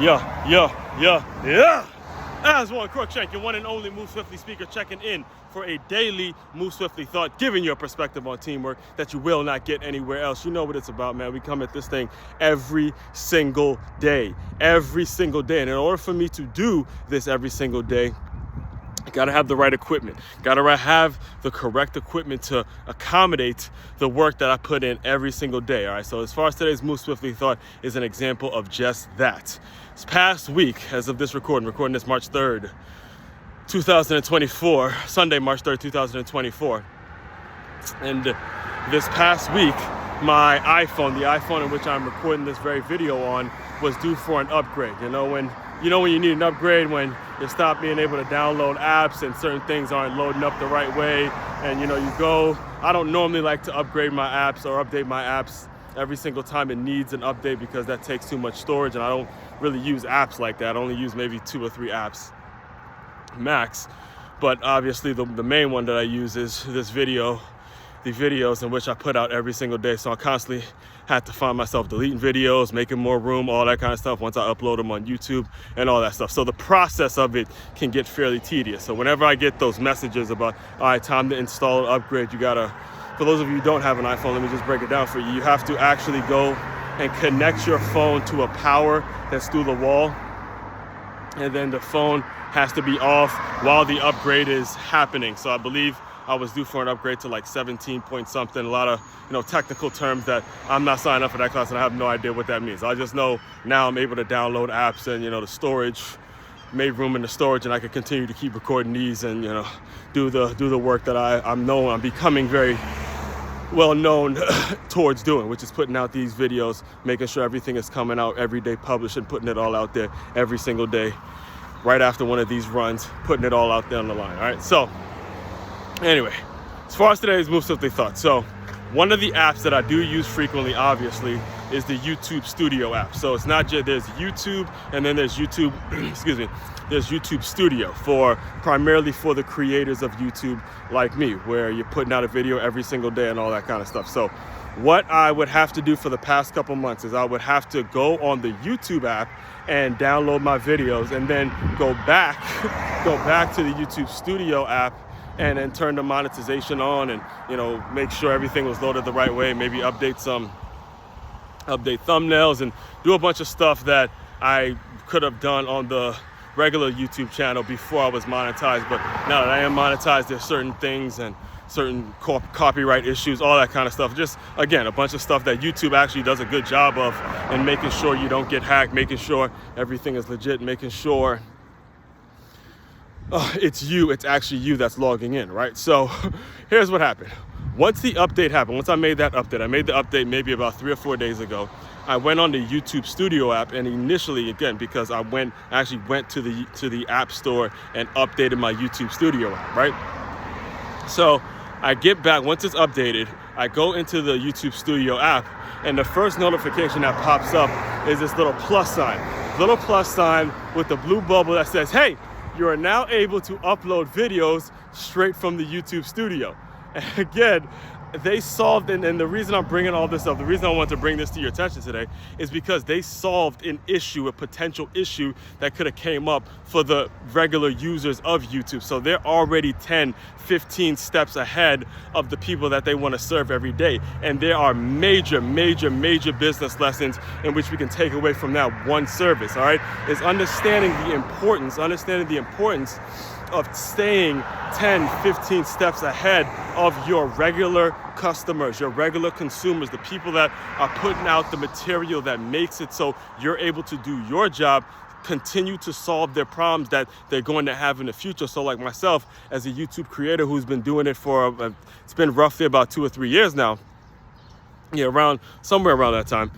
Yeah. As one Crookshank, your one and only Move Swiftly speaker, checking in for a daily Move Swiftly thought, giving you a perspective on teamwork that you will not get anywhere else. You know what it's about, man. We come at this thing every single day. And in order for me to do this every single day, got to have the right equipment. Got to have the correct equipment to accommodate the work that I put in every single day. All right. So as far as today's Move Swiftly thought is an example of just that. This past week, as of this recording this March 3rd, 2024, Sunday, March 3rd, 2024. And this past week, my iPhone, the iPhone in which I'm recording this very video on, was due for an upgrade. When you need an upgrade, when you stop being able to download apps and certain things aren't loading up the right way, and I don't normally like to upgrade my apps or update my apps every single time it needs an update because that takes too much storage, and I don't really use apps like that. I only use maybe 2 or 3 apps max. But obviously the main one that I use is the videos in which I put out every single day. So I constantly had to find myself deleting videos, making more room, all that kind of stuff once I upload them on YouTube and all that stuff. So the process of it can get fairly tedious. So whenever I get those messages about, all right, time to install an upgrade, you gotta, for those of you who don't have an iPhone, let me just break it down for you. You have to actually go and connect your phone to a power that's through the wall. And then the phone has to be off while the upgrade is happening. So I believe I was due for an upgrade to like 17 point something, a lot of technical terms that I'm not signing up for that class and I have no idea what that means. I just know now I'm able to download apps and the storage made room in the storage, and I can continue to keep recording these and do the work that I'm becoming very well known towards doing, which is putting out these videos, making sure everything is coming out every day, publishing, putting it all out there every single day, right after one of these runs, putting it all out there on the line. All right. So anyway, as far as today's Move Swiftly thought, so one of the apps that I do use frequently, obviously, is the YouTube Studio app. So it's not just, there's YouTube and then there's YouTube, there's YouTube Studio primarily for the creators of YouTube like me, where you're putting out a video every single day and all that kind of stuff. So what I would have to do for the past couple months is I would have to go on the YouTube app and download my videos and then go back to the YouTube Studio app and then turn the monetization on and make sure everything was loaded the right way, maybe update thumbnails and do a bunch of stuff that I could have done on the regular YouTube channel before I was monetized. But now that I am monetized, there's certain things and certain copyright issues, all that kind of stuff. Just, again, a bunch of stuff that YouTube actually does a good job of in making sure you don't get hacked, making sure everything is legit, making sure it's actually you that's logging in, right? So here's what happened. Once the update happened, once I made the update maybe about 3 or 4 days ago, I went on the YouTube Studio app, and initially, again, because I actually went to the App Store and updated my YouTube Studio app, right? So I get back, once it's updated, I go into the YouTube Studio app, and the first notification that pops up is this little plus sign with the blue bubble that says, hey, you are now able to upload videos straight from the YouTube Studio. And again, they solved, and the reason I'm bringing all this up, the reason I want to bring this to your attention today is because they solved a potential issue that could have came up for the regular users of YouTube. So they're already 10, 15 steps ahead of the people that they want to serve every day. And there are major business lessons in which we can take away from that one service, all right? Is understanding the importance of staying 10, 15 steps ahead of your regular customers, your regular consumers, the people that are putting out the material that makes it so you're able to do your job, continue to solve their problems that they're going to have in the future. So like myself, as a YouTube creator who's been doing it for, it's been roughly about 2 or 3 years now, somewhere around that time,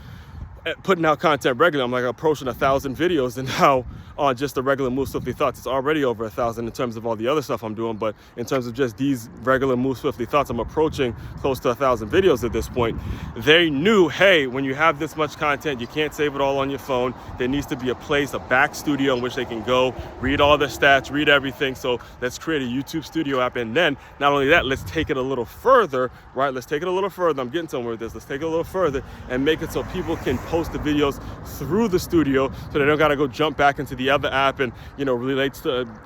putting out content regularly. I'm like approaching 1,000 videos, and now on just the regular Move Swiftly Thoughts, it's already over 1,000 in terms of all the other stuff I'm doing. But in terms of just these regular Move Swiftly Thoughts, I'm approaching close to 1,000 videos at this point. They knew, hey, when you have this much content, you can't save it all on your phone. There needs to be a place, a back studio in which they can go, read all the stats, read everything. So let's create a YouTube Studio app. And then not only that, let's take it a little further, right? Let's take it a little further. I'm getting somewhere with this. Let's take it a little further and make it so people can post post the videos through the studio so they don't got to go jump back into the other app, and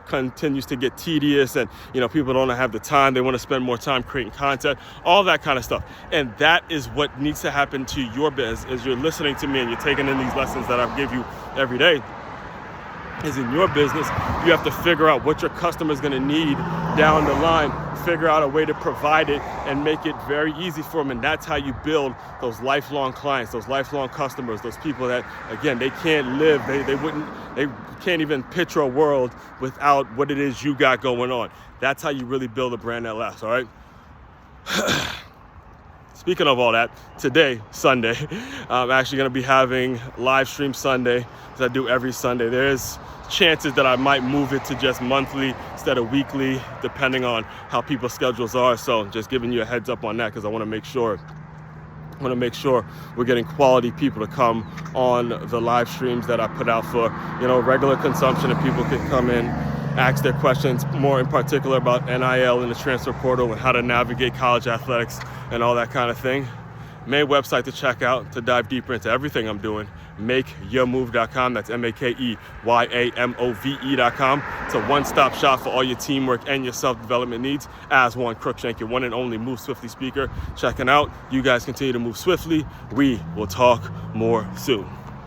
continues to get tedious, and people don't have the time. They want to spend more time creating content, all that kind of stuff. And that is what needs to happen to your business as you're listening to me and you're taking in these lessons that I give you every day. Is in your business, you have to figure out what your customer is going to need down the line, figure out a way to provide it and make it very easy for them. And that's how you build those lifelong clients, those lifelong customers, those people that, again, they can't live, they can't even picture a world without what it is you got going on. That's how you really build a brand that lasts, all right? Speaking of all that, today, Sunday, I'm actually going to be having live stream Sunday, as I do every Sunday. There's chances that I might move it to just monthly instead of weekly, depending on how people's schedules are. So just giving you a heads up on that, because I want to make sure we're getting quality people to come on the live streams that I put out for, regular consumption, and people can come in, ask their questions, more in particular about NIL and the transfer portal and how to navigate college athletics and all that kind of thing. Main website to check out to dive deeper into everything I'm doing, makeyourmove.com. That's MakeYaMove.com. It's a one-stop shop for all your teamwork and your self-development needs. As one, Cruikshank, your one and only Move Swiftly speaker. Checking out. You guys continue to move swiftly. We will talk more soon.